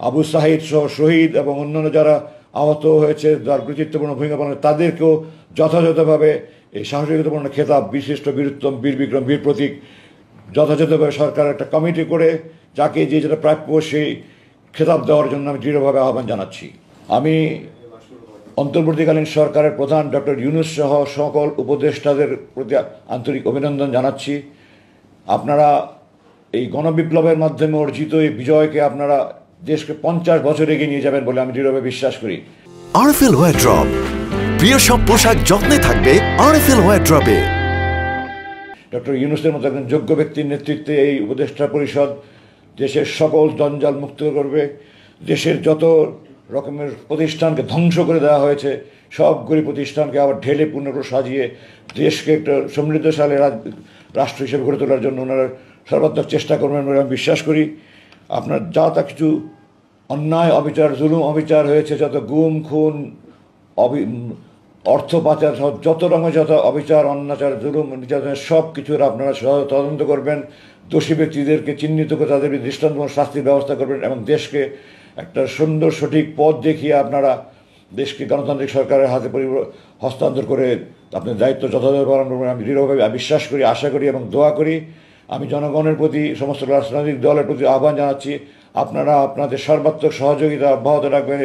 আবু সাহিদ সহ শহীদ এবং অন্যান্য যারা আহত হয়েছে, যার গুরুত্বপূর্ণ ভূমিকা পালন, তাদেরকেও যথাযথভাবে এই সাহসিকতাপূর্ণ খেতাব, বিশিষ্ট বীরুত্তম, বীর বিক্রম, বীর প্রতীক যথাযথভাবে সরকার একটা কমিটি করে যাকে যে যেটা প্রাপ্য সেই খেতাব দেওয়ার জন্য আমি দৃঢ়ভাবে আহ্বান জানাচ্ছি। আমি অন্তর্বর্তীকালীন সরকারের প্রধান ডক্টর ইউনূস সহ সকল উপদেষ্টাদের প্রতি আন্তরিক অভিনন্দন জানাচ্ছি। আপনারা এই গণবিপ্লবের মাধ্যমে অর্জিত এই বিজয়কে আপনারা দেশকে 50 বছর এগিয়ে নিয়ে যাবেন বলে আমি দৃঢ়ভাবে বিশ্বাস করি। আরএফএল ওয়ারড্রপ, প্রিয় সব পোশাক যত্নে থাকবে আরএফএল ওয়ারড্রপে। ডক্টর ইউনূসের মতো একজন যোগ্য ব্যক্তির নেতৃত্বে এই উপদেষ্টা পরিষদ দেশের সকল জঞ্জাল মুক্ত করবে। দেশের যত রকমের প্রতিষ্ঠানকে ধ্বংস করে দেওয়া হয়েছে সবগুলি প্রতিষ্ঠানকে আবার ঢেলে পুনরায় সাজিয়ে দেশকে একটা সমৃদ্ধশালী রাষ্ট্র হিসেবে গড়ে তোলার জন্য ওনারা সর্বাত্মক চেষ্টা করবেন বলে আমি বিশ্বাস করি। আপনার যা তা কিছু অন্যায় অবিচার, জুলুম অবিচার হয়েছে, যত গুম খুন, অর্থ পাচার সহ যত রকমের যত অবিচার, অন্যাচার, জুলুম, নির্যাতনের সব কিছুর আপনারা তদন্ত করবেন, দোষী ব্যক্তিদেরকে চিহ্নিত করে তাদের দৃষ্টান্তমূলক শাস্তির ব্যবস্থা করবেন এবং দেশকে একটা সুন্দর সঠিক পথ দেখিয়ে আপনারা দেশকে গণতান্ত্রিক সরকারের হাতে হস্তান্তর করে আপনার দায়িত্ব যথাযথ পালন করবেন আমি দৃঢ়ভাবে বিশ্বাস করি, আশা করি এবং দোয়া করি। আমি জনগণের প্রতি, সমস্ত রাজনৈতিক দলের প্রতি আহ্বান জানাচ্ছি, আপনারা আপনাদের সর্বাত্মক সহযোগিতা অব্যাহত রাখবেন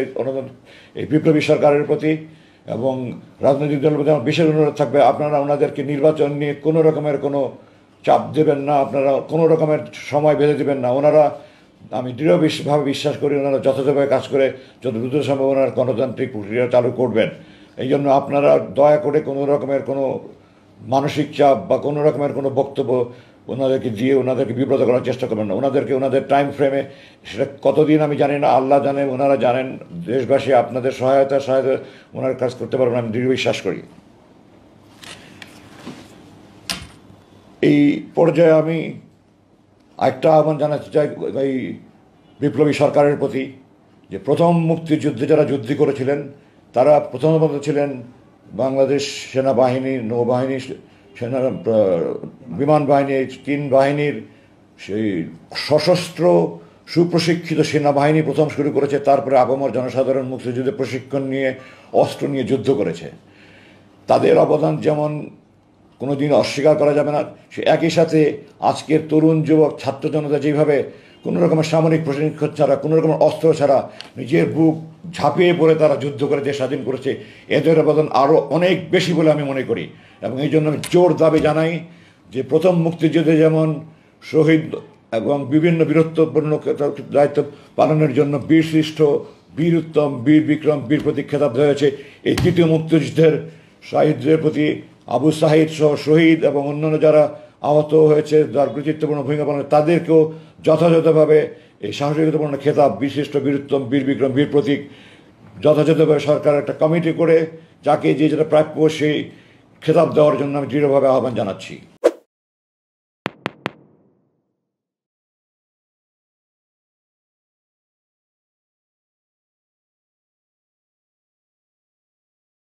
এই বিপ্লবী সরকারের প্রতি এবং রাজনৈতিক দলের প্রতি আমার বিশেষ অনুরোধ থাকবে আপনারা ওনাদেরকে নির্বাচন নিয়ে কোনো রকমের কোনো চাপ দেবেন না, আপনারা কোনো রকমের সময় বেঁধে দেবেন না। ওনারা, আমি দৃঢ়ভাবে বিশ্বাস করি ওনারা যথাযথভাবে কাজ করে যত দ্রুত সম্ভব ওনার গণতান্ত্রিক প্রক্রিয়া চালু করবেন। এই জন্য আপনারা দয়া করে কোনো রকমের কোনো মানসিক চাপ বা কোনো রকমের কোনো বক্তব্য ওনাদেরকে দিয়ে ওনাদেরকে বিব্রত করার চেষ্টা করবেন না। ওনাদেরকে ওনাদের টাইম ফ্রেমে, সেটা কতদিন আমি জানি না, আল্লাহ জানেন, ওনারা জানেন, দেশবাসী আপনাদের সহায়তা ওনার কাজ করতে পারবেন আমি দৃঢ় বিশ্বাস করি। এই পর্যায়ে আমি একটা আহ্বান জানাতে চাই এই বিপ্লবী সরকারের প্রতি, যে প্রথম মুক্তিযুদ্ধে যারা যুদ্ধ করেছিলেন তারা প্রথমত ছিলেন বাংলাদেশ সেনাবাহিনী, নৌবাহিনী, সেনা, বিমান বাহিনী, তিন বাহিনীর সেই সশস্ত্র সুপ্রশিক্ষিত সেনাবাহিনী প্রথম শুরু করেছে, তারপরে আপামর জনসাধারণ মুক্তিযুদ্ধে প্রশিক্ষণ নিয়ে অস্ত্র নিয়ে যুদ্ধ করেছে। তাদের অবদান যেমন কোনো দিন অস্বীকার করা যাবে না, সে একই সাথে আজকের তরুণ যুবক ছাত্র জনতা যেভাবে কোনো রকমের সামরিক প্রশিক্ষণ ছাড়া, কোনো রকমের অস্ত্র ছাড়া নিজের বুক ঝাঁপিয়ে পড়ে তারা যুদ্ধ করে দেশ স্বাধীন করেছে, এদের অবদান আরও অনেক বেশি বলে আমি মনে করি। এবং এই জন্য আমি জোর দাবি জানাই যে প্রথম মুক্তিযুদ্ধে যেমন শহীদ এবং বিভিন্ন বীরত্বপূর্ণ দায়িত্ব পালনের জন্য বীরশ্রেষ্ঠ, বীর উত্তম, বীর বিক্রম, বীর প্রতীক খেতাব হয়েছে, এই তৃতীয় মুক্তিযুদ্ধের শহীদদের প্রতি আবু সাহিদ সহ শহীদ এবং অন্যান্য যারা আহত হয়েছে, যার গুরুত্বপূর্ণ ভূমিকা পালন, তাদেরকেও যথাযথভাবে এই সাহসিকতাপূর্ণ খেতাব, বিশিষ্ট বীরুত্তম, বীর বিক্রম, বীর প্রতীক যথাযথভাবে সরকার একটা কমিটি করে যাকে যে যেটা প্রাপ্য সেই খেতাব দেওয়ার জন্য আমি দৃঢ়ভাবে আহ্বান জানাচ্ছি।